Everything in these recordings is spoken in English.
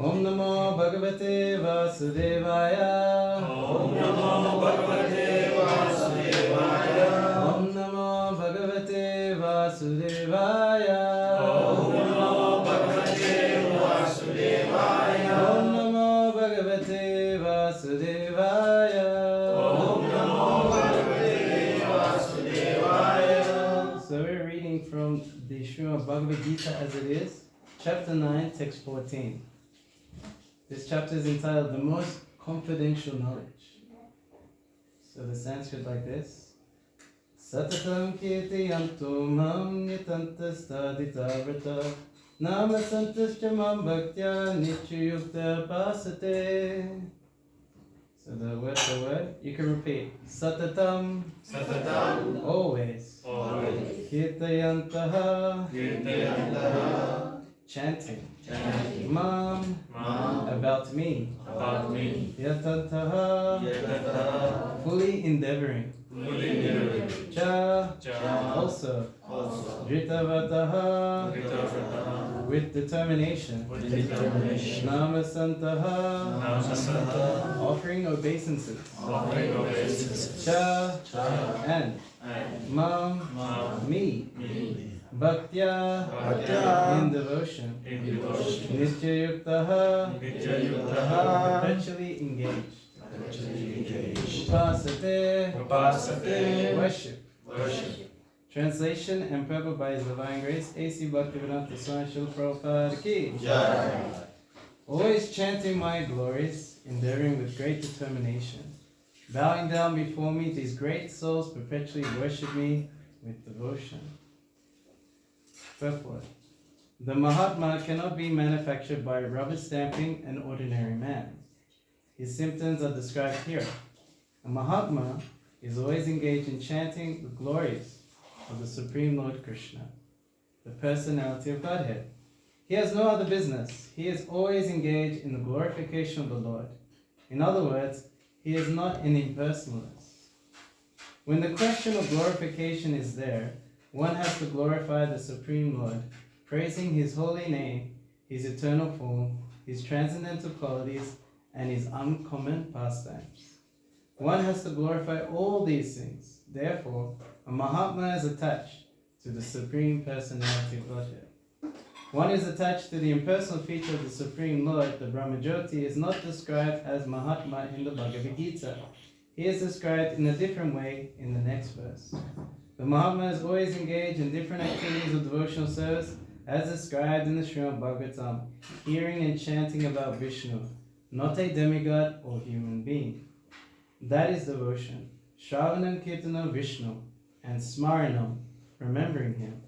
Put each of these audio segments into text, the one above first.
Om Namo Bhagavate Vasudevaya. Om Namo Bhagavate Vasudevaya. Om Namo Bhagavate Vasudevaya. Om Namo Bhagavate Vasudevaya. Om Namo Bhagavate Vasudevaya. Om Namo Bhagavate Vasudevaya. So we're reading from the Srimad Bhagavad Gita as it is, chapter 9, text 14. This chapter is entitled The Most Confidential Knowledge. So the Sanskrit like this. Satataṁ kīrtayanto mam yatantaś dṛḍha-vratāḥ namasyantaś bhaktyā nitya-yuktā upāsate. So the word, you can repeat. Satataṁ, Satataṁ, always. always. Kīrtayanto, chanting. Chanting. Mam, about me. About me. Yatantaś, fully endeavoring. Fully endeavoring. Cha, Also. dṛḍha-vratāḥ, dṛḍha-vratāḥ. with determination. With determination. namasyantaś, offering obeisances. Offering obeisances. Cha, and mam, me. Bhaktyā, in devotion. In devotion. nitya-yuktā, Nitya-yuktā. perpetually engaged. Upāsate. upāsate, worship. Worship. Translation and purport by His Divine Grace, A.C. Bhaktivedanta Swami Srila Prabhupada Ki. Always chanting my glories, endeavoring with great determination. Bowing down before me, these great souls perpetually worship me with devotion. Purport. The Mahatma cannot be manufactured by rubber stamping an ordinary man. His symptoms are described here. A Mahatma is always engaged in chanting the glories of the Supreme Lord Kṛṣṇa, the Personality of Godhead. He has no other business. He is always engaged in the glorification of the Lord. In other words, he is not an impersonalist. When the question of glorification is there, one has to glorify the Supreme Lord, praising His holy name, His eternal form, His transcendental qualities, and His uncommon pastimes. One has to glorify all these things. Therefore, a Mahatma is attached to the Supreme Personality of Godhead. One is attached to the impersonal feature of the Supreme Lord. The Brahmajyoti is not described as Mahatma in the Bhagavad Gita. He is described in a different way in the next verse. The Mahatma is always engaged in different activities of devotional service as described in the Srimad Bhagavatam, hearing and chanting about Vishnu, not a demigod or human being. That is devotion. Shravanam Kirtanam Vishnu and Smaranam, remembering him.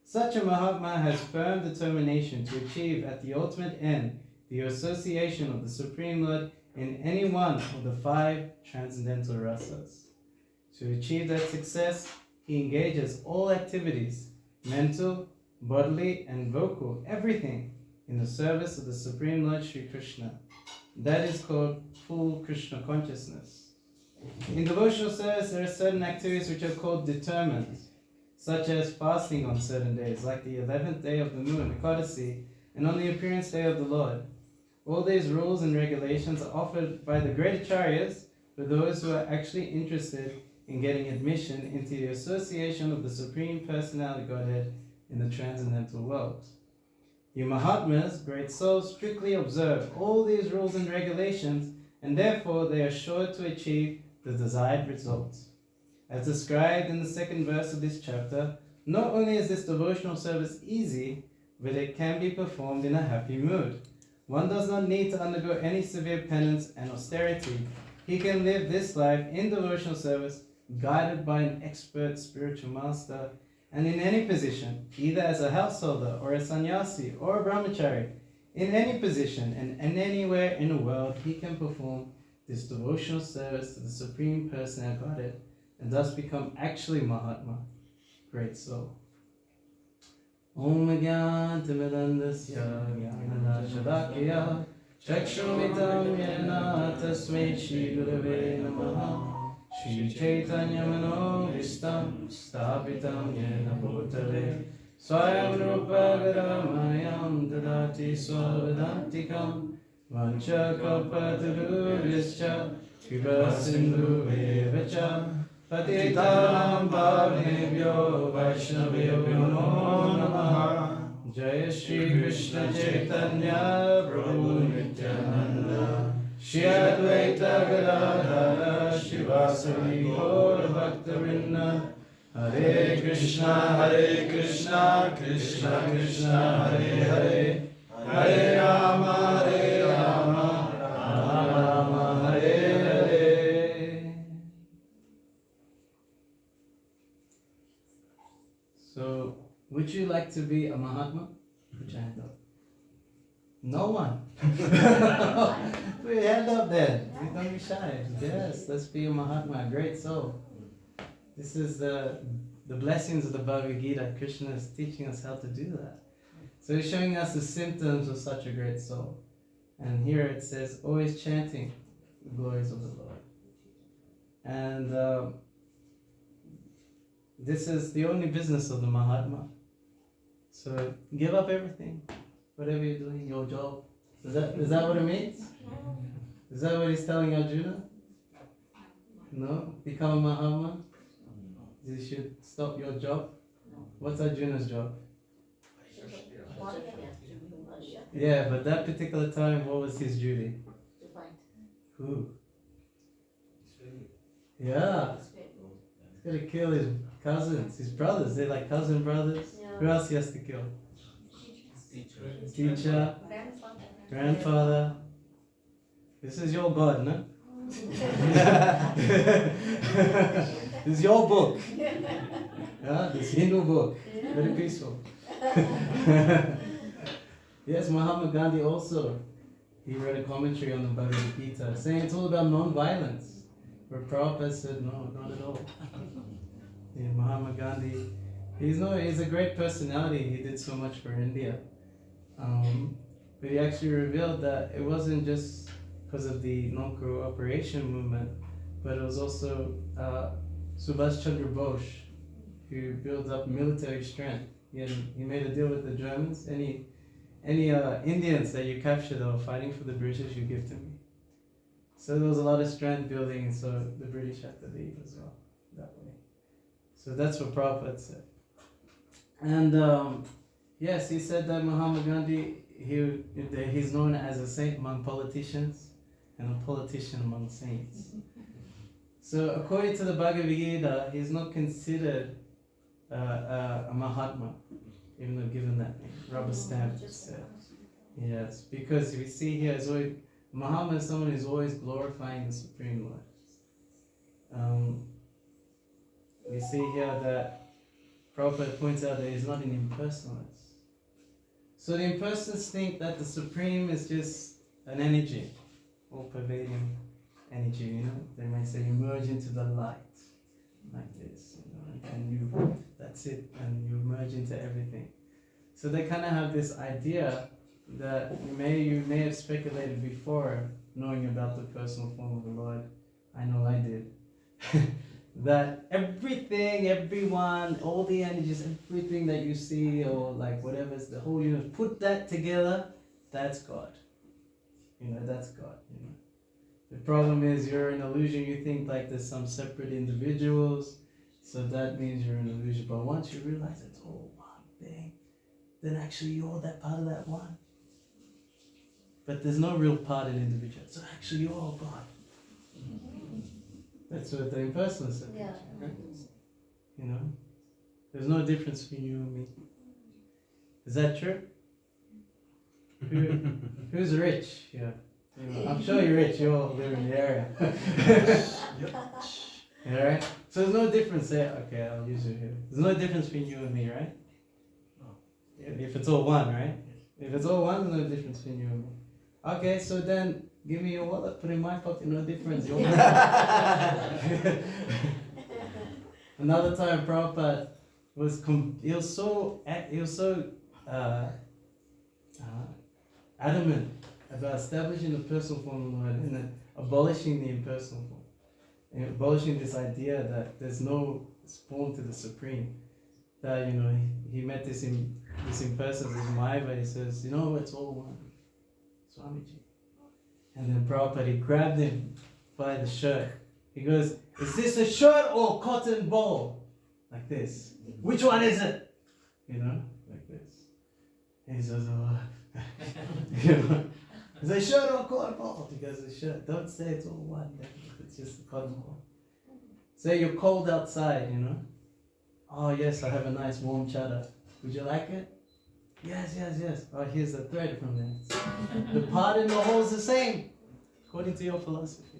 Such a Mahatma has firm determination to achieve at the ultimate end the association of the Supreme Lord in any one of the 5 transcendental rasas. To achieve that success, he engages all activities, mental, bodily, and vocal, everything, in the service of the Supreme Lord Sri Kṛṣṇa. That is called full Krishna consciousness. In devotional service, there are certain activities which are called determined, such as fasting on certain days, like the 11th day of the moon, Ekadasi, and on the appearance day of the Lord. All these rules and regulations are offered by the great acharyas for those who are actually interested in getting admission into the association of the Supreme Personality of Godhead in the transcendental world. You Mahatmas, great souls, strictly observe all these rules and regulations, and therefore they are sure to achieve the desired results. As described in the 2nd verse of this chapter, not only is this devotional service easy, but it can be performed in a happy mood. One does not need to undergo any severe penance and austerity. He can live this life in devotional service, guided by an expert spiritual master, and in any position, either as a householder or a sannyasi or a brahmachari, in any position and anywhere in the world, he can perform this devotional service to the Supreme Personality of Godhead and thus become actually Mahatma, great soul. Om Jnana-timirandasya Jnana-shalakya Chakshrumitam Yena Tasmai Shri Gurave Namaha Shri Chaitanya Manovistam Sthapitam Yena Bhutale Swayam Rupa Gadamayam Dadati Swavadantikam Vancha Kalpatarubhyascha Kripa Sindhu Evacha Patitam Bhavnebhyo Vaishnavebhyo Namo Namaha Jaya Shri Krishna Chaitanya Prabhu Nityananda Shri Advaita Gadadhara Shivasari Gaura Bhaktavinda Hare Krishna, Krishna Krishna, Hare Hare, Hare Rama, Rama Rama, Hare Hare. So, would you like to be a Mahatma? Put your hand up. No one. Put your hand up then. Don't be shy. Yes, let's be a Mahatma, a great soul. This is the blessings of the Bhagavad Gita. Krishna is teaching us how to do that. So he's showing us the symptoms of such a great soul. And here it says, always chanting the glories of the Lord. And this is the only business of the Mahatma. So give up everything, whatever you're doing, your job. Is that what it means? Is that what he's telling Arjuna? No? Become a Mahatma? You should stop your job? What's Arjuna's job? Yeah, but that particular time, what was his duty? To fight. Who? Yeah. He's got to kill his cousins, his brothers. They're like cousin brothers. Yeah. Who else he has to kill? Teacher, grandfather. This is your God, no? This is your book. Yeah, this Hindu book. Very peaceful. Yes, Mahatma Gandhi also, he wrote a commentary on the Bhagavad Gita saying it's all about non-violence. Where Prabhupada said, no, not at all. Yeah, Mahatma Gandhi, he's a great personality. He did so much for India. But he actually revealed that it wasn't just because of the non-cooperation movement, but it was also Subhash Chandra Bose who built up military strength. He made a deal with the Germans. Any Indians that you capture that were fighting for the British, you give to me. So there was a lot of strength building, and so the British had to leave as well that way. So that's what Prabhupada said. And yes, he said that Mahatma Gandhi, he's known as a saint among politicians and a politician among saints. So according to the Bhagavad Gita, he's not considered a Mahatma, even though given that name, rubber stamp said. Yes, because we see here, Mahatma is someone who's always glorifying the Supreme Lord. We see here that Prabhupada points out that he's not an impersonalist. So the impersonalists think that the Supreme is just an energy, all-pervading energy, you know. They might say you merge into the light, like this, you know, and that's it, and you merge into everything. So they kind of have this idea that you may have speculated before, knowing about the personal form of the Lord. I know I did. That everything, everyone, all the energies, everything that you see, or like whatever's the whole universe, put that together, that's God. You know, that's God, you know. The problem is you're an illusion. You think like there's some separate individuals, so that means you're an illusion. But once you realize it's all one thing, then actually you're that part of that one. But there's no real part in individual. So actually you're all God. That's what the impersonalist said. Yeah. Right? You know, there's no difference between you and me. Is that true? Who's rich? Yeah. I'm sure you're rich, you all live in the area. Alright? So there's no difference there. Okay, I'll use you here. There's no difference between you and me, right? If it's all one, right? If it's all one, there's no difference between you and me. Okay, so then give me your wallet, put it in my pocket, no difference. Another time Prabhupada was so adamant about establishing the personal form of the Lord and then abolishing the impersonal form. And abolishing this idea that there's no form to the Supreme. that, he met this person, this Maiva, he says, it's all one, Swamiji. And then Prabhupada, he grabbed him by the shirt. He goes, is this a shirt or cotton ball? Like this. Which one is it? Like this. And he says, is it a shirt or a cotton ball? He goes, a shirt. Don't say it's all one. It's just a cotton ball. Say you're cold outside, Oh yes, I have a nice warm chadar. Would you like it? Yes. Oh, here's the thread from there. The part in the hole is the same, according to your philosophy.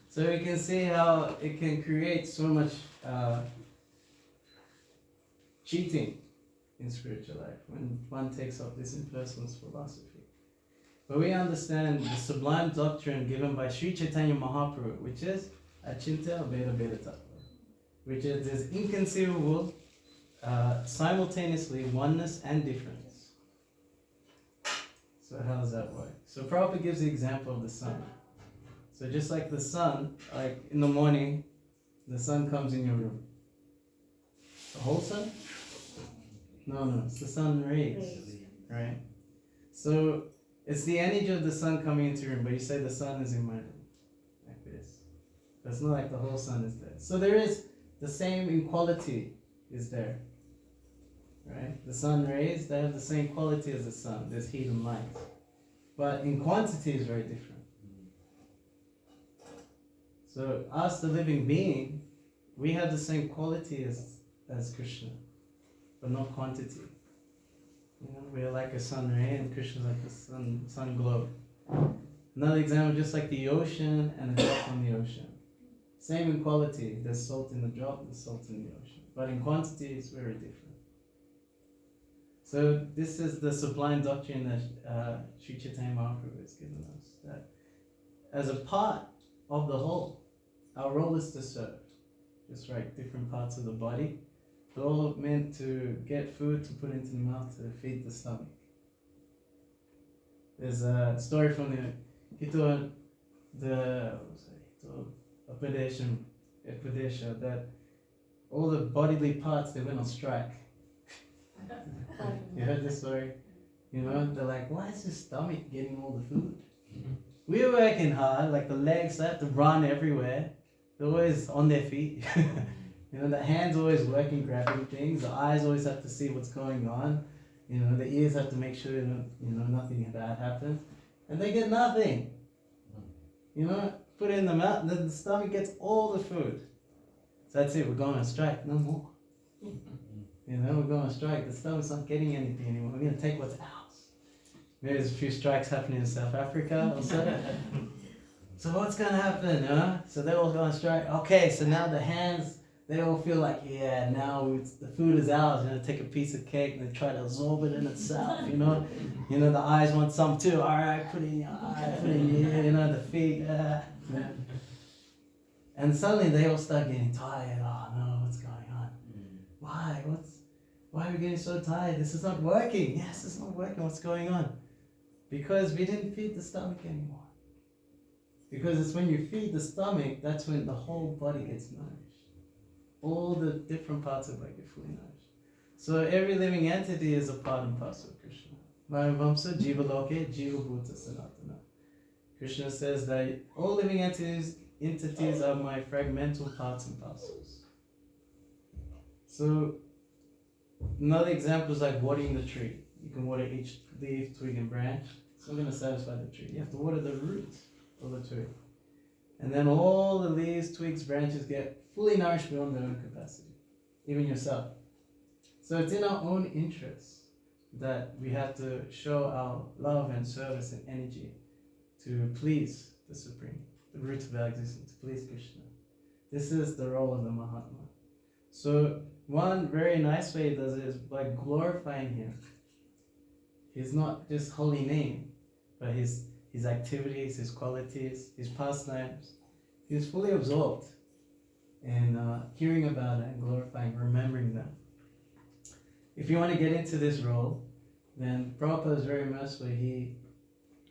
So we can see how it can create so much cheating in spiritual life when one takes up this impersonalist philosophy. But we understand the sublime doctrine given by Sri Chaitanya Mahaprabhu, which is Achintya Abheda Tattva, which is this inconceivable, simultaneously oneness and difference. So how does that work? So Prabhupada gives the example of the sun. So just like the sun, like in the morning, the sun comes in your room. The whole sun? No, it's the sun rays, right? So it's the energy of the sun coming into your room, but you say the sun is in my room, like this. But it's not like the whole sun is there. So there is the same in quality is there, right? The sun rays, they have the same quality as the sun. There's heat and light, but in quantity is very different. So us, the living being, we have the same quality as Krishna, but not quantity. We are like a sun ray, and Krishna is like the sun glow. Another example, just like the ocean and a drop from the ocean. Same in quality. There's salt in the drop, there's salt in the ocean. But in quantity, it's very different. So this is the sublime doctrine that Sri Chaitanya Mahaprabhu has given us. That as a part of the whole, our role is to serve. Just like different parts of the body. They're all meant to get food to put into the mouth to feed the stomach. There's a story from the Upadesha that all the bodily parts, they went on strike. You heard this story? They're like, why is the stomach getting all the food? We're working hard, like the legs, they have to run everywhere. They're always on their feet. The hands always working, grabbing things. The eyes always have to see what's going on. The ears have to make sure nothing bad happens. And they get nothing. Put it in the mouth, and then the stomach gets all the food. So that's it, we're going on strike, no more. We're going on strike, the stomach's not getting anything anymore. We're going to take what's ours. Maybe there's a few strikes happening in South Africa also. So what's going to happen, So they all go on strike. Okay, so now the hands, they all feel like, yeah, now the food is ours. Take a piece of cake and they try to absorb it in itself, the eyes want some too. All right, put it in your eye, put it in here, the feet. And suddenly they all start getting tired. Oh no, what's going on? Why? Why are we getting so tired? This is not working. Yes, it's not working. What's going on? Because we didn't feed the stomach anymore. Because it's when you feed the stomach, that's when the whole body gets nourished. All the different parts of the body get fully nourished. So every living entity is a part and parcel of Krishna. Vamsa jiva loke jiva bhuta sanatana. Krishna says that all living entities are my fragmental parts and parcels. So another example is like watering the tree. You can water each leaf, twig, and branch. It's not going to satisfy the tree. You have to water the roots of the tree. And then all the leaves, twigs, branches get fully nourished beyond their own capacity. Even yourself. So it's in our own interest that we have to show our love and service and energy to please the Supreme, the root of our existence, to please Krishna. This is the role of the Mahatma. So one very nice way he does it is by glorifying him. He's not just holy name, but his activities, his qualities, his pastimes. He's fully absorbed in hearing about it and glorifying, remembering them. If you want to get into this role, then Prabhupada is very merciful. He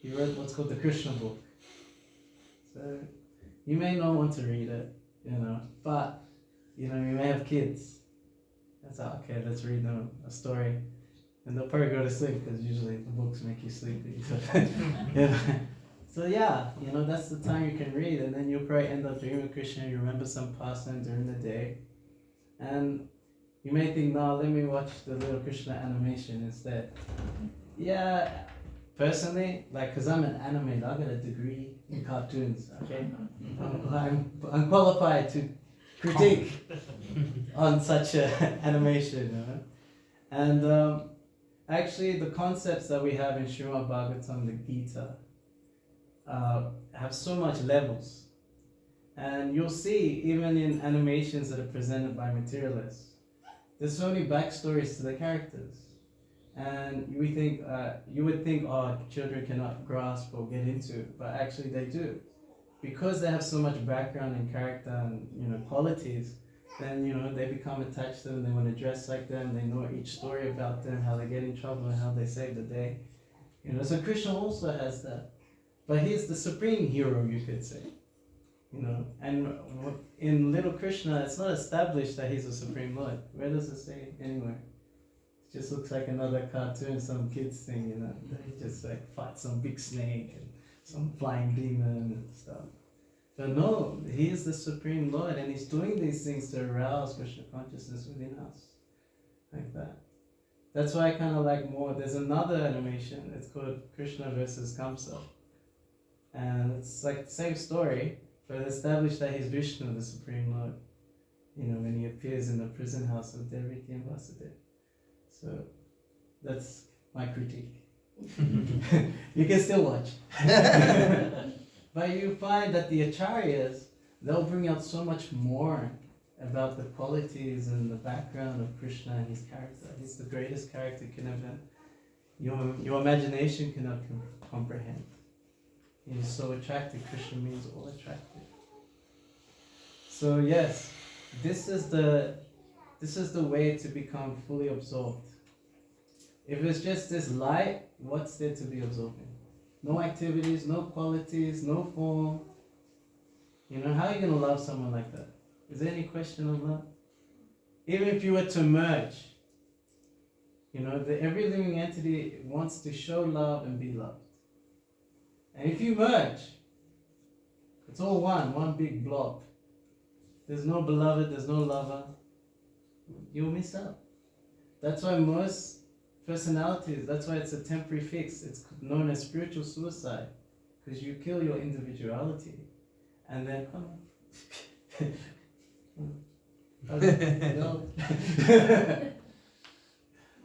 wrote what's called the Krishna book. So you may not want to read it, but you may have kids. It's like, okay, let's read them a story. And they'll probably go to sleep because usually the books make you sleepy. Yeah. So yeah, that's the time you can read, and then you'll probably end up dreaming of Krishna. You remember some pastime during the day, and you may think, no, let me watch the little Krishna animation instead. Yeah, personally, because I'm an animator, I got a degree in cartoons. Okay, I'm qualified to critique on such animation. And actually, the concepts that we have in Srimad Bhagavatam, the Gita, have so much levels, and you'll see even in animations that are presented by materialists, there's so many backstories to the characters, and you would think, oh, children cannot grasp or get into it, but actually they do, because they have so much background and character and qualities. Then they become attached to them. They want to dress like them. They know each story about them, how they get in trouble and how they save the day. So Krishna also has that. But he's the supreme hero, you could say. And in Little Krishna, it's not established that he's a Supreme Lord. Where does it say anywhere? It just looks like another cartoon, some kids thing, He just fights some big snake and some flying demon and stuff. But no, he is the Supreme Lord, and he's doing these things to arouse Krishna consciousness within us. Like that. That's why I kind of like more. There's another animation, it's called Krishna versus Kamsa. And it's like the same story, but it's established that he's Vishnu, the Supreme Lord. When he appears in the prison house of Devaki and Vasudeva. So that's my critique. You can still watch. But you find that the acharyas, they'll bring out so much more about the qualities and the background of Krishna and his character. He's the greatest character your imagination cannot comprehend. He's so attractive. Krishna means all attractive. So yes, this is the way to become fully absorbed. If it's just this light, what's there to be absorbed in? No activities, no qualities, no form. How are you going to love someone like that? Is there any question of love? Even if you were to merge, every living entity wants to show love and be loved. And if you merge, it's all one big blob. There's no beloved, there's no lover. You'll miss out. That's why most personalities, that's why it's a temporary fix. It's known as spiritual suicide, because you kill your individuality. And then,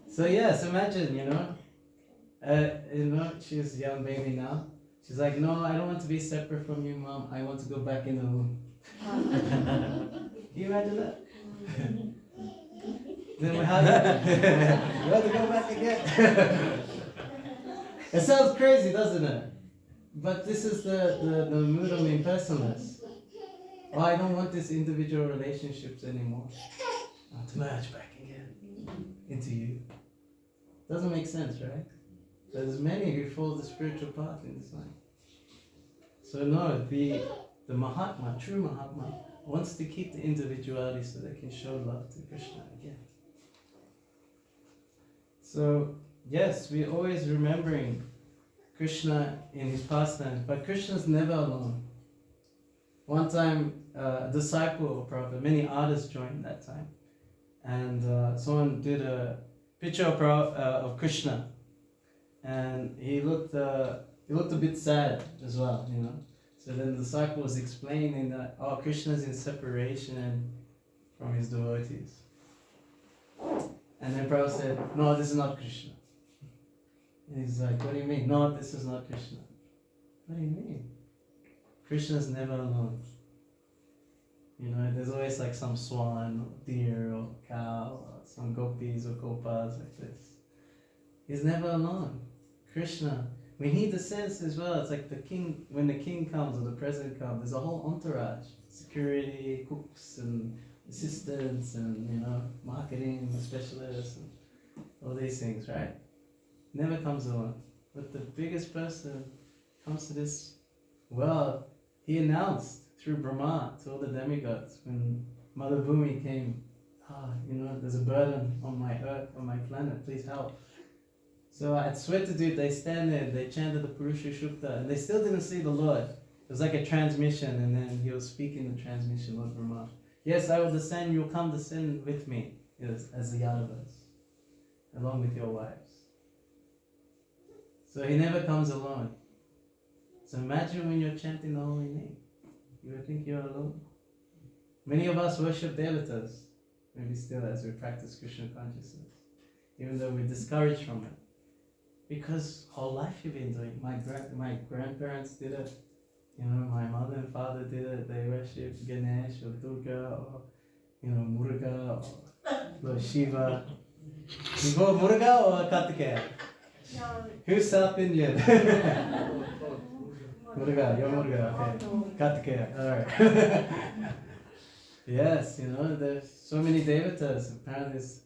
So yes, imagine, she's a young baby now. She's like, no, I don't want to be separate from you, Mom. I want to go back in the womb. Can you imagine that? Then we have you want to go back again? It sounds crazy, doesn't it? But this is the mood of impersonalists. Oh, I don't want these individual relationships anymore. I want to merge back again into you. Doesn't make sense, right? There's many who follow the spiritual path in this life. So no, the Mahatma, true Mahatma, wants to keep the individuality so they can show love to Krishna again. So yes, we're always remembering Krishna in his pastimes, but Krishna's never alone. One time, a disciple of Prabhupada, many artists joined that time, and someone did a picture of Krishna, and he looked a bit sad as well, So then the disciple was explaining that, Krishna's in separation from his devotees. And then Prabhupada said, no, this is not Krishna. And he's like, what do you mean? No, this is not Krishna. What do you mean? Krishna's never alone. There's always like some swan, or deer, or cow, or some gopis or gopas like this. He's never alone. Krishna, when he descends as well, it's like when the king comes or the president comes, there's a whole entourage. Security, cooks, and assistants, and marketing specialists, and all these things, right? Never comes alone. But the biggest person comes to this world. He announced through Brahma to all the demigods when Mother Bhumi came there's a burden on my earth, on my planet, please help. So at Swetadut, they stand there, they chanted the Purusha Shukta, and they still didn't see the Lord. It was like a transmission, and then he was speaking the transmission, Lord Brahma. Yes, I will descend, you'll come descend with me, as the Yadavas, along with your wives. So he never comes alone. So imagine when you're chanting the holy name, you would think you're alone. Many of us worship devatas, maybe still as we practice Krishna consciousness, even though we're discouraged from it. Because whole life you've been doing. My grandparents did it. My mother and father did it. They worship Ganesh or Durga or Muruga or Lord Shiva. You go Muruga or Kartikeya? No. Who's South Indian? Muruga, you're Muruga, okay. Kartikeya, alright. Yes, there's so many devatas. Apparently there's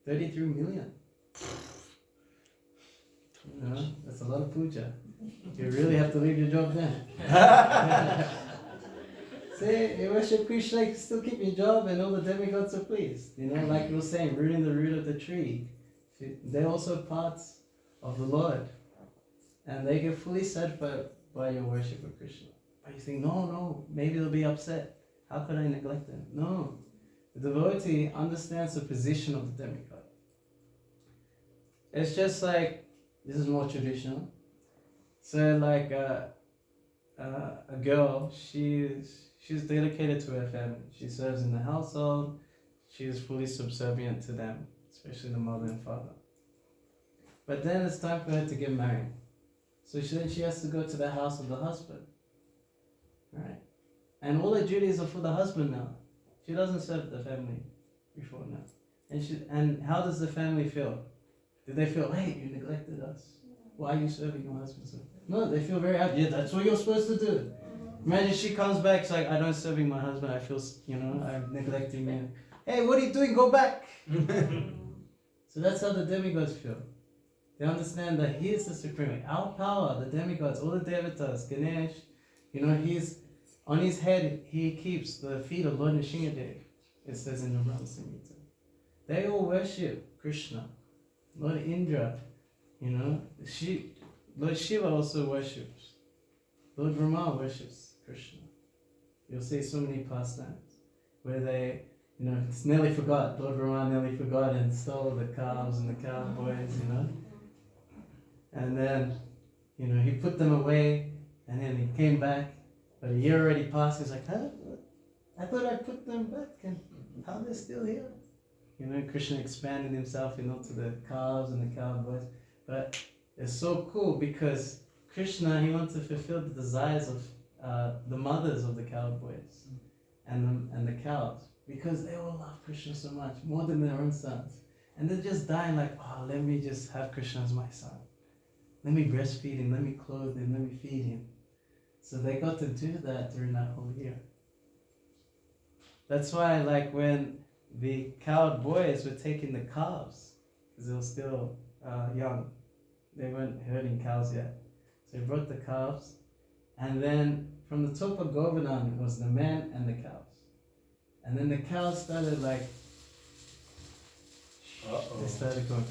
33 million. That's a lot of puja. You really have to leave your job then. See, you worship Krishna, you can still keep your job and all the demigods are pleased. Like you were saying, rooting the root of the tree. They're also parts of the Lord. And they get fully satisfied by your worship of Krishna. But you think, no, maybe they'll be upset. How could I neglect them? No. The devotee understands the position of the demigod. It's just like, this is more traditional. So like a girl, she's dedicated to her family. She serves in the household. She is fully subservient to them, especially the mother and father. But then it's time for her to get married. So then she has to go to the house of the husband. Right? And all the duties are for the husband now. She doesn't serve the family before now. And how does the family feel? Do they feel, hey, you neglected us? Why are you serving your husband? No, they feel very happy. Yeah, that's what you're supposed to do. Imagine she comes back, it's like, I don't serving my husband, I feel, I'm neglecting you. Hey, what are you doing? Go back. So that's how the demigods feel. They understand that he is the supreme. Our power, the demigods, all the devatas, Ganesh, he's on his head, he keeps the feet of Lord Nrsimhadev. It says in the Brahma Samhita. They all worship Krishna. Lord Indra, Lord Shiva also worships. Lord Brahma worships Krishna. You'll see so many pastimes where they, it's nearly forgot. Lord Brahma nearly forgot and stole the calves and the cowboys, And then, he put them away and then he came back. But a year already passed. He's like, huh? I thought I put them back and how they're still here? Krishna expanded himself, to the calves and the cowboys. But it's so cool because Krishna, he wants to fulfill the desires of the mothers of the cowboys and the cows, because they all love Krishna so much, more than their own sons. And they're just dying like, let me just have Krishna as my son. Let me breastfeed him, let me clothe him, let me feed him. So they got to do that during that whole year. That's why, like, when the cowboys were taking the calves, because they were still young, they weren't herding cows yet. So they brought the calves, and then from the top of Govardhan, it was the man and the cows. And then the cows started like, they started going,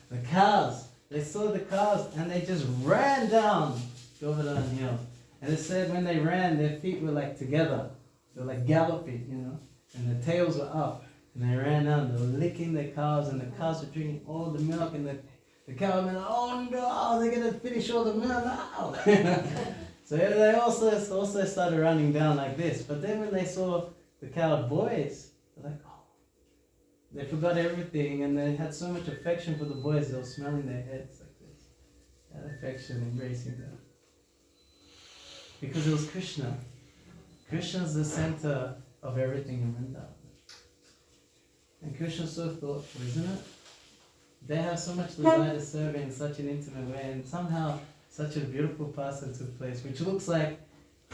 the cows, they saw the cows and they just ran down Govardhan Hill. And it said when they ran, their feet were like together. They were like galloping, and their tails were up. And they ran down, they were licking the cows, and the cows were drinking all the milk, and the cow were like, oh no, they're going to finish all the milk now. So they also started running down like this. But then when they saw the cowboys, they're like, oh, they forgot everything, and they had so much affection for the boys, they were smelling their heads like this. That affection, embracing them. Because it was Krishna. Krishna is the center of everything in Vrindavan. And Krishna is so thoughtful, isn't it? They have so much desire to serve in such an intimate way, and somehow such a beautiful passion took place, which looks like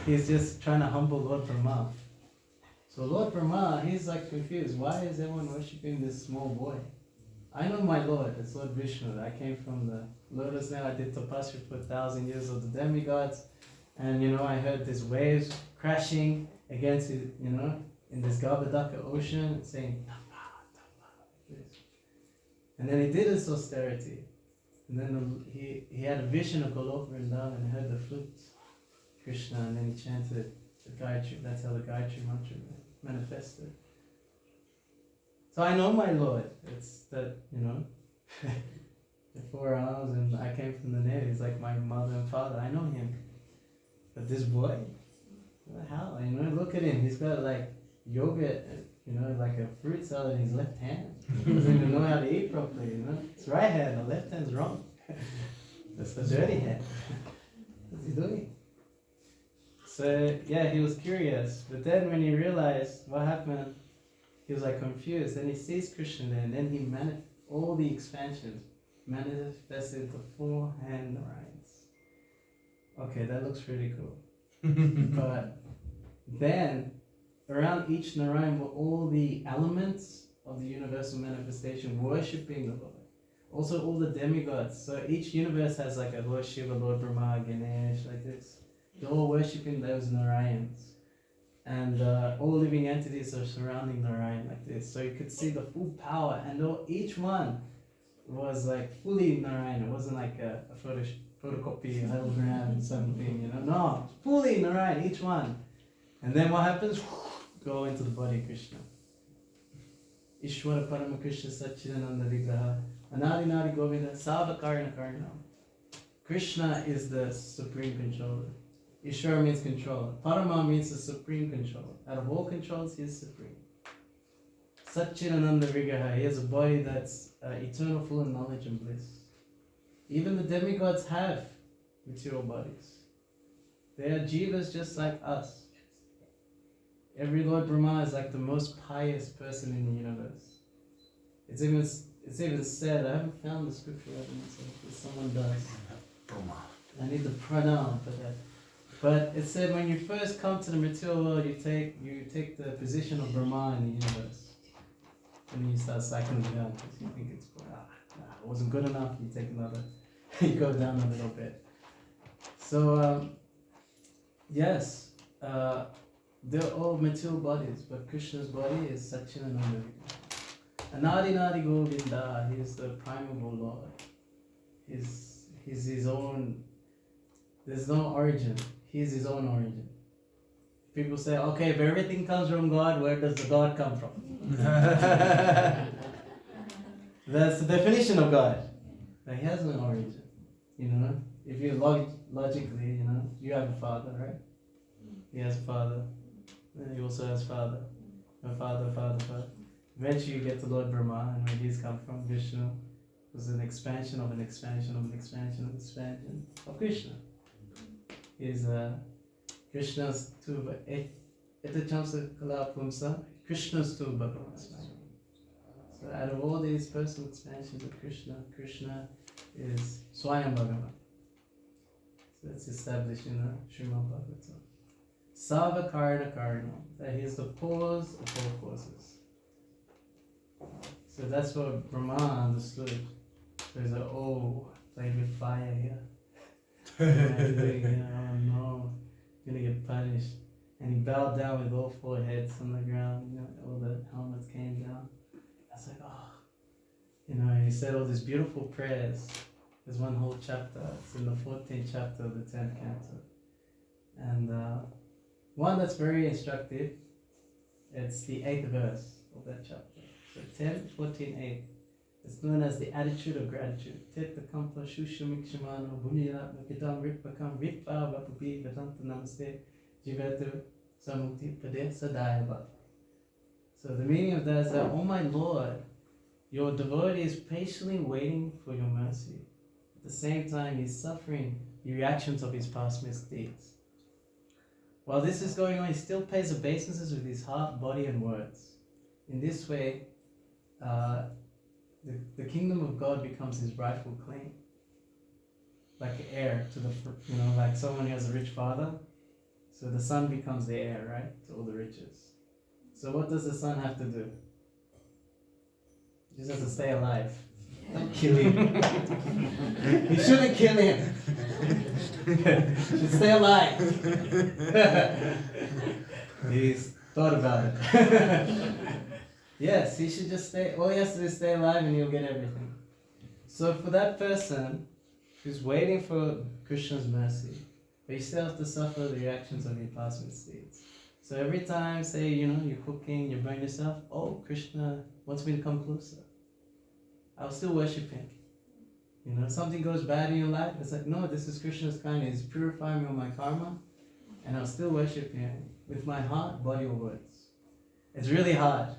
he's just trying to humble Lord Brahma. So Lord Brahma, he's like confused. Why is everyone worshipping this small boy? I know my Lord, it's Lord Vishnu. I came from the lotus now. I did tapasya for 1,000 years of the demigods. And I heard these waves crashing, against his, in this Garbhadaka ocean, saying, this. And then he did his austerity. And then he had a vision of Goloka Vrindavan and heard the flute, Krishna, and then he chanted the Gayatri. That's how the Gayatri mantra manifested. So I know my Lord. It's that, the 4 arms, and I came from the net. He's like my mother and father. I know him. But this boy, what the hell? Look at him. He's got like yogurt, like a fruit salad in his left hand. He doesn't even know how to eat properly, It's right hand, the left hand's wrong. That's the dirty hand. What's he doing? So, yeah, he was curious. But then when he realized what happened, he was like confused. Then he sees Krishna there, and then all the expansions manifested into 4 hand Narayans. Okay, that looks pretty cool. But then, around each Narayan were all the elements of the universal manifestation worshipping the Lord. Also all the demigods. So each universe has like a Lord Shiva, Lord Brahma, Ganesh, like this. They're all worshipping those Narayans. And all living entities are surrounding Narayan like this. So you could see the full power, and each one was like fully Narayan. It wasn't like a photocopy, hologram, something, No, fully Narayan, each one. And then what happens? Go into the body of Krishna. Ishvara Parama Krishna Satchidananda Vigraha Anadi Nadi Govinda Savakarna Karna. Krishna is the supreme controller. Ishvara means controller. Parama means the supreme controller. Out of all controls, he is supreme. Satchidananda Vigraha, he has a body that's eternal, full of knowledge and bliss. Even the demigods have material bodies. They are jivas just like us. Every Lord Brahma is like the most pious person in the universe. It's even said, I haven't found the scripture evidence, if someone does. I need the pranam for that. But it said when you first come to the material world, you take the position of Brahma in the universe. And then you start cycling down because you think it's it wasn't good enough, you take another, you go down a little bit. So, yes, they're all material bodies, but Krishna's body is Satchidananda. Anadi Nadi Govinda, he is the primeval Lord. He's his own, there's no origin, he's his own origin. People say, okay, if everything comes from God, where does the God come from? That's the definition of God. That he has no origin. If you logically, you have a father, right? He has a father. Then he also has father. A father. Eventually you get to Lord Brahma, and where he's come from, Vishnu, was an expansion of an expansion of an expansion of expansion of Krishna. Is Krishna's tuba. Etachamsa kala pumsa, Krishna's tuba. So out of all these personal expansions of Krishna, Krishna is Swayam Bhagavan. So it's established in the Srimad Bhagavatam. Savakarna Karna, that he is the cause of all causes. So that's what Brahma understood. So he's like, played with fire here. Oh no, I'm gonna get punished. And he bowed down with all 4 heads on the ground, all the helmets came down. I was like, he said all these beautiful prayers. There's one whole chapter, it's in the 14th chapter of the 10th canto. And one that's very instructive, it's the 8th verse of that chapter. So 10, 14, 8. It's known as the attitude of gratitude. Tetakampa shushamikshimano bunyaratmakitam ripakam ripa vapupi vatanta namaste jivetu samukti pade sadayava. So the meaning of that is that, oh my Lord, your devotee is patiently waiting for your mercy. At the same time, he's suffering the reactions of his past misdeeds. While this is going on, he still pays obeisances with his heart, body, and words. In this way, the kingdom of God becomes his rightful claim. Like an heir to the, like someone who has a rich father. So the son becomes the heir, right? To all the riches. So what does the son have to do? He just has to stay alive. Don't kill him. You shouldn't kill him. You should stay alive. He's thought about it. Yes, he should just stay, all he has to do is stay alive and he'll get everything. So for that person who's waiting for Krishna's mercy, but you still have to suffer the reactions of your past misdeeds. So every time, say, you're cooking, you burn yourself, oh, Krishna wants me to come closer. I'll still worship him. Something goes bad in your life, it's like, no, this is Krishna's kindness, he's purifying me of my karma, and I'll still worship him with my heart, body, or words. It's really hard,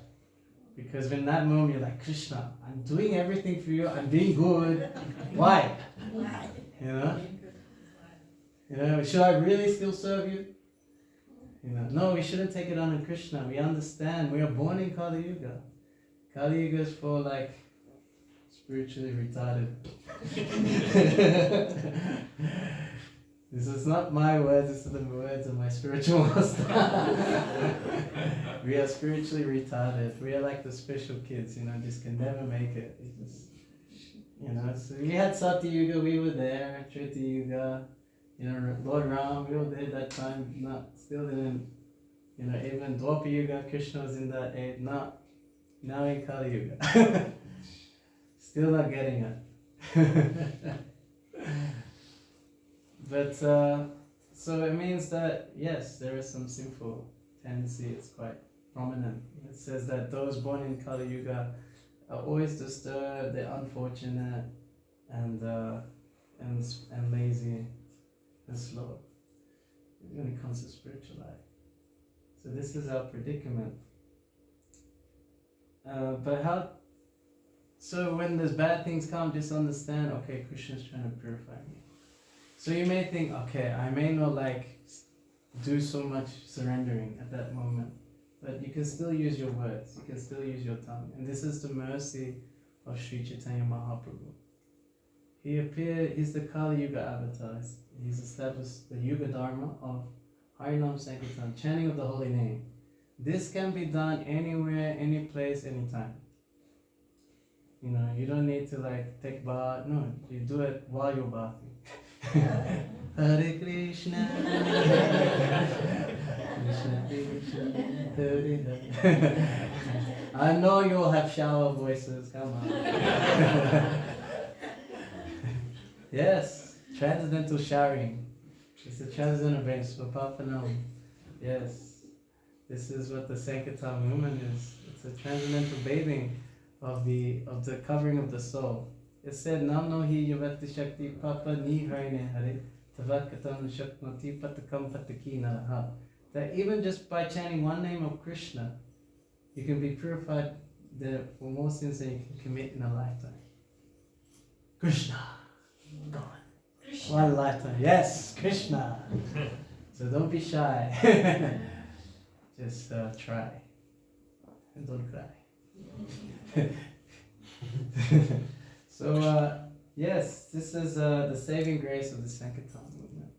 because in that moment you're like, Krishna, I'm doing everything for you, I'm being good, why? Should I really still serve you? No, we shouldn't take it on Krishna. We understand we are born in Kali Yuga. Kali Yuga is for spiritually retarded. This is not my words, this is the words of my spiritual master. We are spiritually retarded. We are like the special kids, just can never make it. So we had Sati Yuga, we were there, Triti Yuga, Lord Ram, we were there that time, still didn't, even Dwapara Yuga, Krishna was in that age, now in Kali Yuga. Still not getting it. But, so it means that, yes, there is some sinful tendency, it's quite prominent. It says that those born in Kali Yuga are always disturbed, they're unfortunate, and lazy, and slow when it comes to spiritual life. So this is our predicament. So when there's bad things come, just understand, okay, Krishna's trying to purify me. So you may think, okay, I may not do so much surrendering at that moment, but you can still use your words, you can still use your tongue. And this is the mercy of Sri Chaitanya Mahaprabhu. He appeared, he's the Kali Yuga avatar. He's established the Yuga Dharma of Harinam Sankirtan, chanting of the holy name. This can be done anywhere, any place, anytime. You don't need to take bath. No, you do it while you're bathing. Hare Krishna, Krishna Krishna, Hare Hare. I know you all have shower voices, come on. Yes, transcendental showering. It's a transcendental bench for Papanam. Yes, this is what the Sankirtan movement is. It's a transcendental bathing of the covering of the soul. It said, Nam no hi yavati shakti papa ni harine hare tavakatam shaknati patakam pataki naraha. That even just by chanting one name of Krishna, you can be purified for more sins than you can commit in a lifetime. Krishna. God. Krishna. One lifetime. Yes, Krishna. So don't be shy. Just try. And don't cry. So, yes, this is the saving grace of the Sankirtan movement.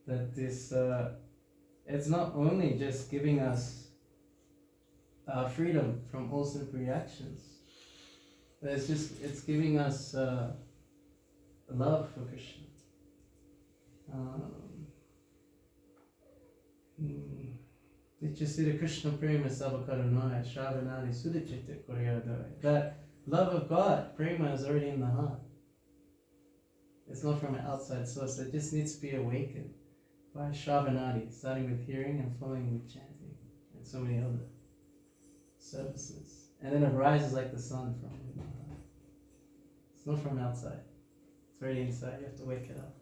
That this, it's not only just giving us freedom from all sinful reactions, but it's giving us love for Krishna. Nityasita Krishna prema sabakaranaya shravanani sudachite koryadaya. That love of God, prema, is already in the heart. It's not from an outside source. It just needs to be awakened by shravanadi, starting with hearing and following with chanting, and so many other services. And then it rises like the sun from the heart. It's not from outside. It's already inside. You have to wake it up.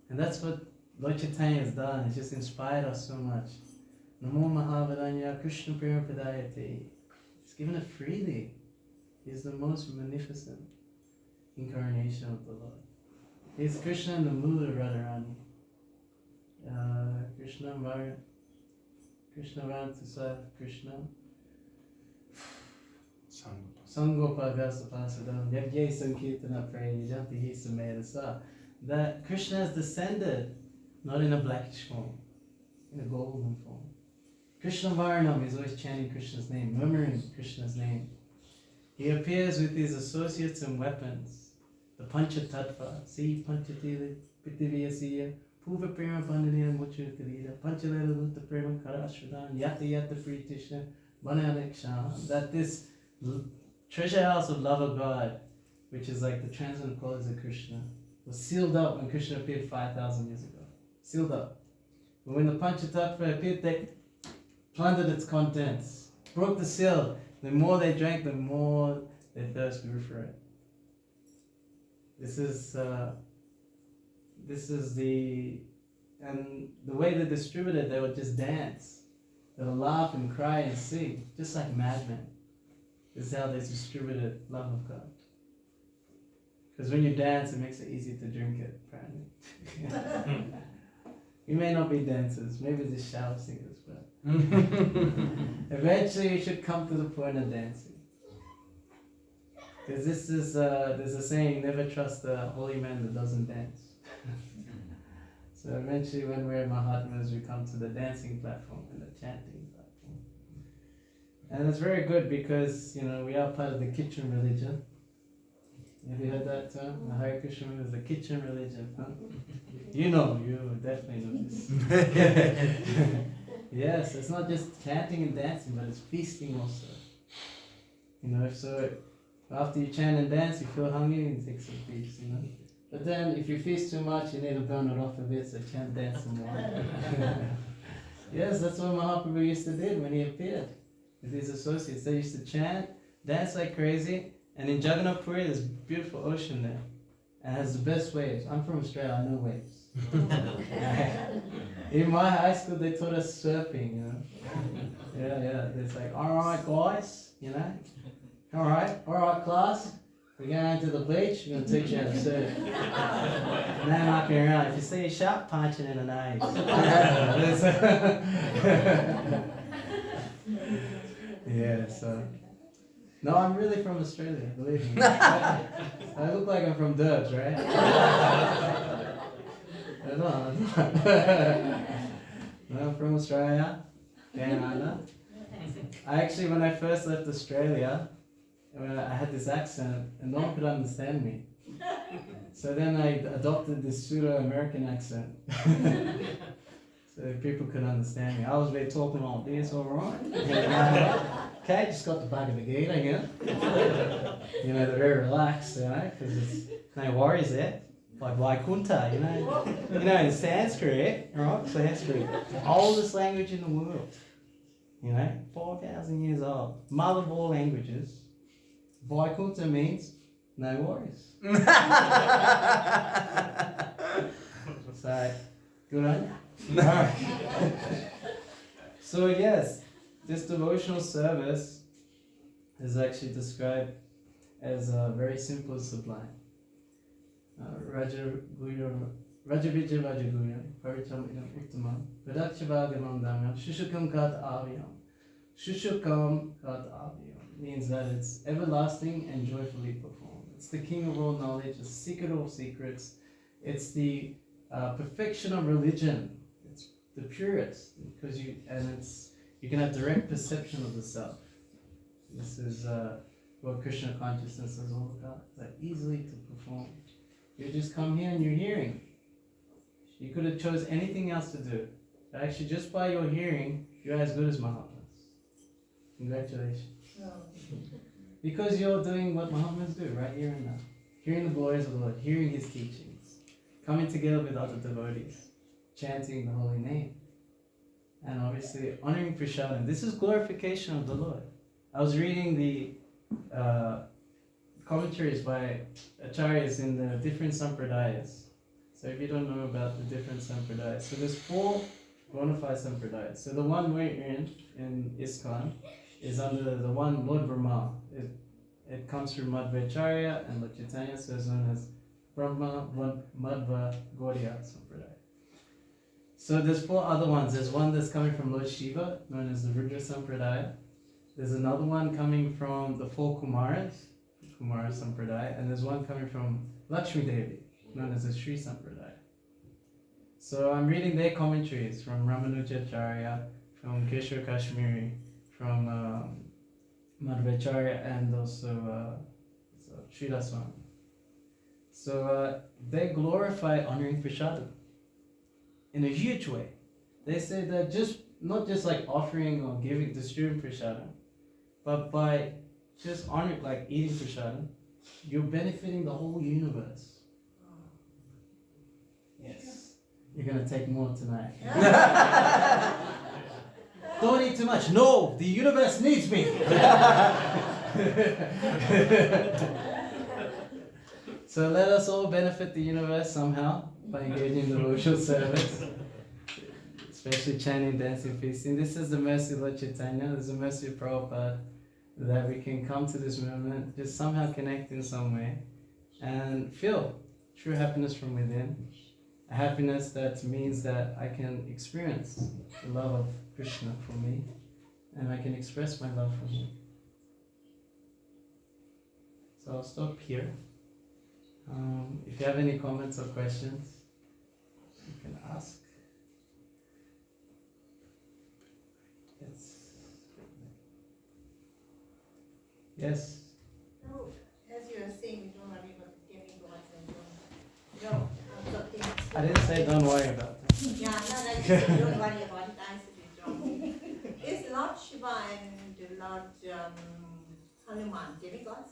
And that's what Lord Chaitanya has done. It's just inspired us so much. Namo Mahavadanya Krishna Prema Pradayate. He's given it freely. He's the most magnificent incarnation of the Lord. He's Krishna in the mood of Radharani. Krishna Varanta Krishna Sangopagasapāsadam Yajye Sankirtana Prayajanti Samayadasa. That Krishna has descended not in a blackish form, in a golden form. Krishna Varanam is always chanting Krishna's name, murmuring Krishna's name. He appears with his associates and weapons, the Pancha Tattva, Si Panchati Pitiviyasiya Puva Prema Pandita Muchu Kadita, Panchaleta Lutta Prema Karashradan, Yata Yata Pritisha, Banalekshan, that this treasure house of love of God, which is like the transcendental qualities of Krishna, was sealed up when Krishna appeared 5,000 years ago. Sealed up. But when the Panchatattva appeared, they plundered its contents, broke the seal. The more they drank, the more their thirst grew for it. This is and the way they distributed, they would just dance. They would laugh and cry and sing, just like madmen. This is how they distributed love of God. Because when you dance, it makes it easy to drink it, apparently. You may not be dancers, maybe just shower singers, but eventually you should come to the point of dancing. Because this is, there's a saying, never trust a holy man that doesn't dance. So eventually when we're Mahatmas, we come to the dancing platform and the chanting platform. And it's very good because, you know, we are part of the kitchen religion. Have you heard that term? The Hare Krishna is the kitchen religion, huh? You definitely know this. Yes, it's not just chanting and dancing, but it's feasting also. You know, so after you chant and dance, you feel hungry and take some feast, you know. But then if you feast too much, you need to burn it off a bit, so chant, dance some more. Yes, that's what Mahatma used to do when he appeared with his associates. They used to chant, dance like crazy. And in Jagannath Puri, there's a beautiful ocean there. And it has the best waves. I'm from Australia, I know waves. In my high school, they taught us surfing, you know. Yeah. It's like, alright guys, you know. Alright class. We're going to the beach, we're going to teach you how to surf. Now knocking around. If you see a shark, punch it in the nose. Yeah, so... No, I'm really from Australia, believe me. I look like I'm from Dubs, right? No, I'm from Australia, down under. I actually, when I first left Australia, I had this accent and no one could understand me. So then I adopted this pseudo-American accent. So people could understand me. I was there talking like this, alright. Okay, just got the bug of the gator, you know. You know, they're very relaxed, you know, because there's no worries there. Like Vaikuntha, you know. In Sanskrit, right? Sanskrit, oldest language in the world. You know, 4,000 years old. Mother of all languages. Vaikuntha means no worries. So, good on you. Alright. So yes, this devotional service is actually described as very simple and sublime. Rajavijja Vajagurya, Paritam Idam Uttamam, Vedakshavagamam Dhamma, Shushukam Kat Avyam. Shushukam Kat Avyam means that it's everlasting and joyfully performed. It's the king of all knowledge, it's the secret of all secrets, it's the perfection of religion, it's the purest, because you can have direct perception of the self. This is what Krishna consciousness is all about. Like easily to perform. You just come here and you're hearing. You could have chose anything else to do. But actually, just by your hearing, you're as good as Mahatmas. Congratulations. Because you're doing what Mahatmas do right here and now. Hearing the glories of the Lord, hearing His teachings, coming together with other devotees, chanting the holy name. And obviously honoring prasadam. This is glorification of the Lord. I was reading the commentaries by acharyas in the different sampradayas. So if you don't know about the different sampradayas, so there's 4 bona fide sampradayas. So the one we're in ISKCON, is under the one Lord Brahma. It comes from Madhvacharya and Lord Chaitanya, so it's known as Brahma Madhva Gaudiya Sampradaya. So there's 4 other ones. There's one that's coming from Lord Shiva, known as the Rudra Sampradaya. There's another one coming from the 4 Kumaras, Kumara Sampradaya, and there's one coming from Lakshmi Devi, known as the Sri Sampradaya. So I'm reading their commentaries from Ramanujacharya, from Keshwar Kashmiri, from Madhvacharya, and also Sridhar Swami. So they glorify honoring prasadam. in a huge way. They say that not just like offering or giving, distributing prasadam, but by just honoring, like eating prasadam, you're benefiting the whole universe. Yes. You're gonna take more tonight. Don't eat too much. No, the universe needs me. So let us all benefit the universe somehow by engaging in devotional service, especially chanting, dancing, feasting. This is the mercy of Lord Chaitanya. There's the mercy of Prabhupada that we can come to this movement, just somehow connect in some way, and feel true happiness from within. A happiness that means that I can experience the love of Krishna for me, and I can express my love for him. So I'll stop here. If you have any comments or questions, you can ask. Yes. No, as you are saying, we don't worry about the demigods and something. I didn't say don't worry about that. Yeah, no, that's don't worry about it. I said it wrong. Is Lord Shiva and Lord Hanuman demigods?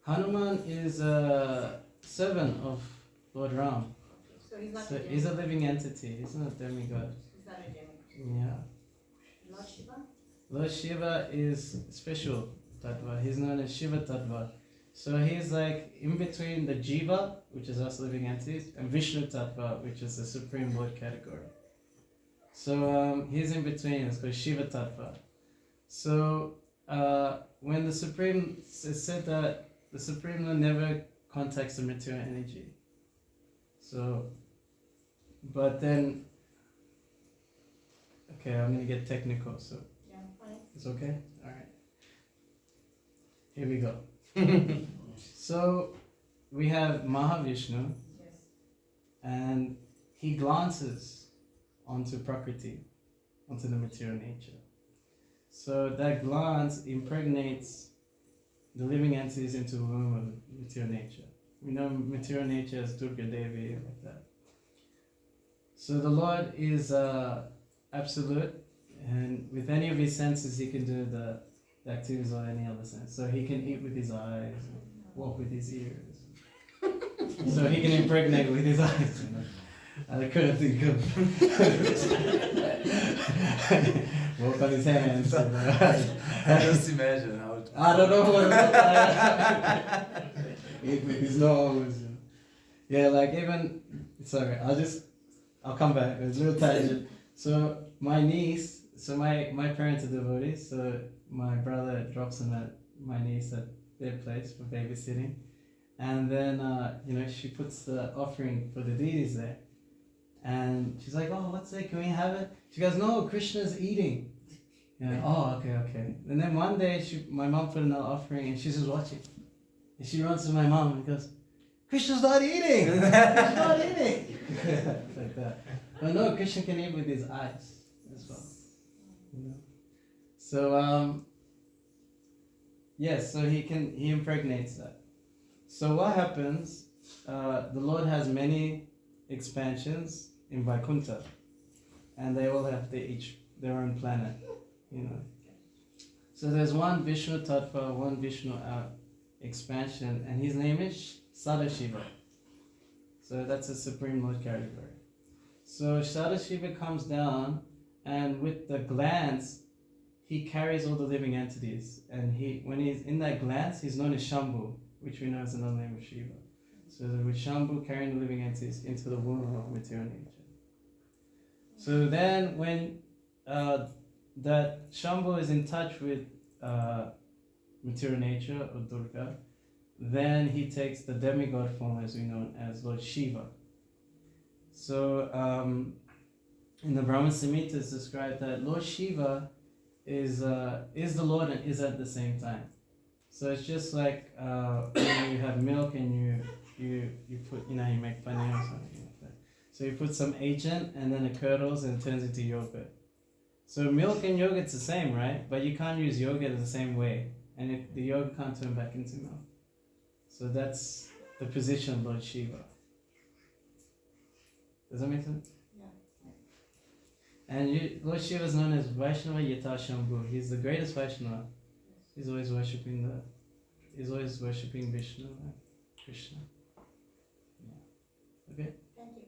Hanuman is a servant of Lord Ram. So he's not So a demigod. he's a living entity. He's not a demigod. He's not a demigod. Yeah. Lord Shiva? Lord Shiva is special tattva. He's known as Shiva tattva. So he's like in between the Jiva, which is us living entities, and Vishnu tattva, which is the Supreme Lord category. So he's in between. It's called Shiva tattva. So when the Supreme is said that the Supreme Lord never contacts the material energy. So, but then, okay, I'm gonna get technical. So. Yeah, fine. It's okay? Alright. Here we go. So we have Mahavishnu, Yes. and he glances onto Prakriti, onto the material nature. So that glance impregnates the living entities into the womb of material nature. We know material nature as Durga Devi, like that. So the Lord is absolute, and with any of his senses he can do the activities of any other sense. So he can eat with his eyes, walk with his ears. So he can impregnate with his eyes. You know? I couldn't think of walk on his hands. Just imagine how it. I don't know what eat with his nose. Yeah, like even sorry, I'll come back. It's a little tangent. So my niece, my parents are devotees, so my brother drops them at my niece at their place for babysitting, and then she puts the offering for the deities there, and she's like, oh, what's that? Can we have it? She goes, no, Krishna's eating. Oh, okay. And then one day my mom put another offering, and she's just watching, and she runs to my mom and goes, Krishna's not eating. Krishna's not eating. Like that. But no, Krishna can eat with his eyes as well. You know? So yes, so he impregnates that. So what happens? The Lord has many expansions in Vaikuntha, and they all have each their own planet. You know. So there's one Vishnu Tattva, one Vishnu expansion, and his name is Sadashiva. So that's a Supreme Lord category. So Sadashiva comes down, and with the glance, he carries all the living entities. And when he's in that glance, he's known as Shambhu, which we know is another name of Shiva. So with Shambhu carrying the living entities into the womb of material nature. So then when that Shambhu is in touch with material nature or Durga, then he takes the demigod form as we know as Lord Shiva. So in the Brahma Samhita it's described that Lord Shiva is the Lord and is at the same time. So it's just like when you have milk and you put, you make paneer or something like that. So you put some agent and then it curdles and it turns into yogurt. So milk and yogurt's the same, right? But you can't use yogurt the same way, and the yogurt can't turn back into milk. So that's the position of Lord Shiva. Does that make sense? Yeah. And Lord Shiva is known as Vaishnava Yata Shambhu. He's the greatest Vaishnava. He's always worshipping Vishnu and Krishna. Yeah. Okay? Thank you.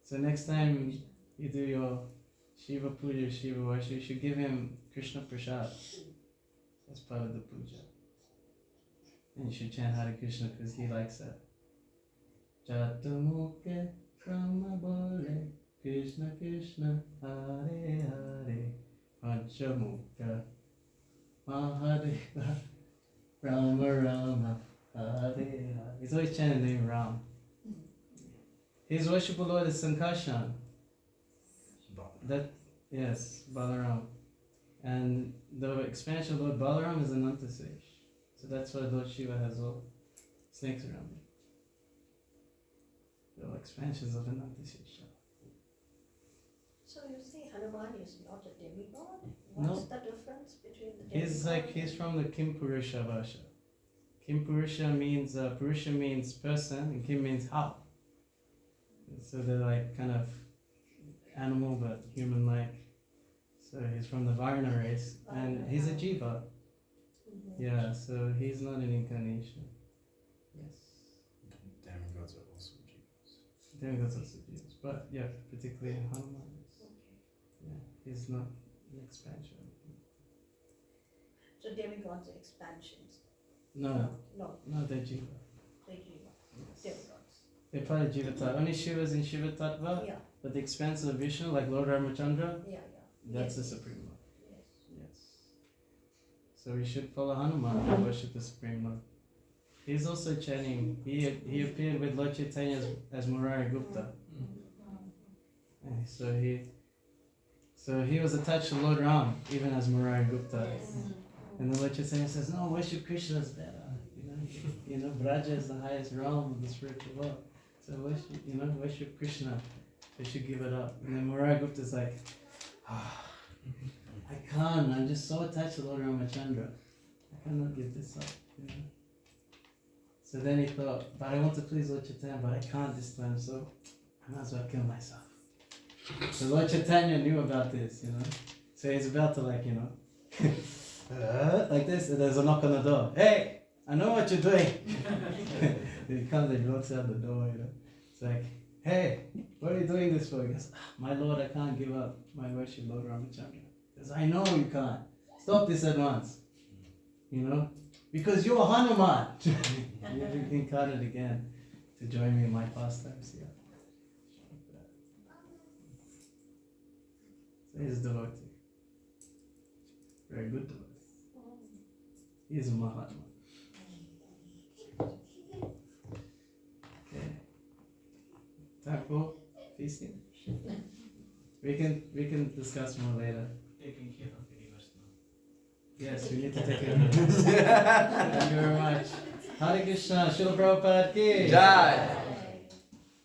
So next time you do your Shiva Puja, Shiva worship, you should give him Krishna Prasad as part of the puja. And you should chant Hare Krishna because he likes that. Jatamukhe Brahmabole Krishna Krishna Hare Hare Panchamukha Mahadeva Rama Rama Hare Hare. He's always chanting the name Ram. His worshipful Lord is Sankarshan. Yes, Balaram. And the expansion of Lord Balaram is Anantasesh. So that's why Lord Shiva has all snakes around him. The expansions of Anantasesh. So you say Hanuman is not a demigod? No. What's the difference between the demigod? He's from the Kim Purusha Vasha. Kim Purusha means person, and Kim means how. So they're like kind of animal but human-like. So he's from the Varna race, and he's a jiva. Yeah, so he's not an incarnation. Yes. Demigods are also jivas. Demigods also jivas, but yeah, particularly Hanuman. Yeah, he's not an expansion. So demigods are expansions? No, No, they're jiva. they're jiva. Yes. Demigods. They're part of jiva tattva. Only Shiva's in Shiva tattva, Yeah, but the expanse of Vishnu, like Lord Ramachandra, yeah. that's Yes. the Supreme Lord. Yes. Yes. So we should follow Hanuman and worship the Supreme Lord. He's also chanting. He appeared with Lord Chaitanya as Murari Gupta. And so he was attached to Lord Ram even as Murari Gupta. And the Lord Chaitanya says, no, worship Krishna is better. You know, Braja is the highest realm of the spiritual world. So worship Krishna. They should give it up. And then Murari Gupta is like, I can't. I'm just so attached to Lord Ramachandra. I cannot give this up. So then he thought, but I want to please Lord Chaitanya, but I can't this time, so I might as well kill myself. So Lord Chaitanya knew about this, So he's about to like this, and there's a knock on the door. Hey, I know what you're doing. He comes and he knocks out the door, It's like, hey, what are you doing this for? He goes, my Lord, I can't give up my worship, Lord Ramachandra. He goes, I know you can't. Stop this at once. Because you're Hanuman. You've incarnated again to join me in my pastimes here. So he's a devotee. Very good devotee. He is a Mahatma. Okay. Time for feasting? We can discuss more later. Taking care of the universe now. Yes, we need to take care of it. Thank you very much. Hare Krishna, Srila Prabhupada ki Jai!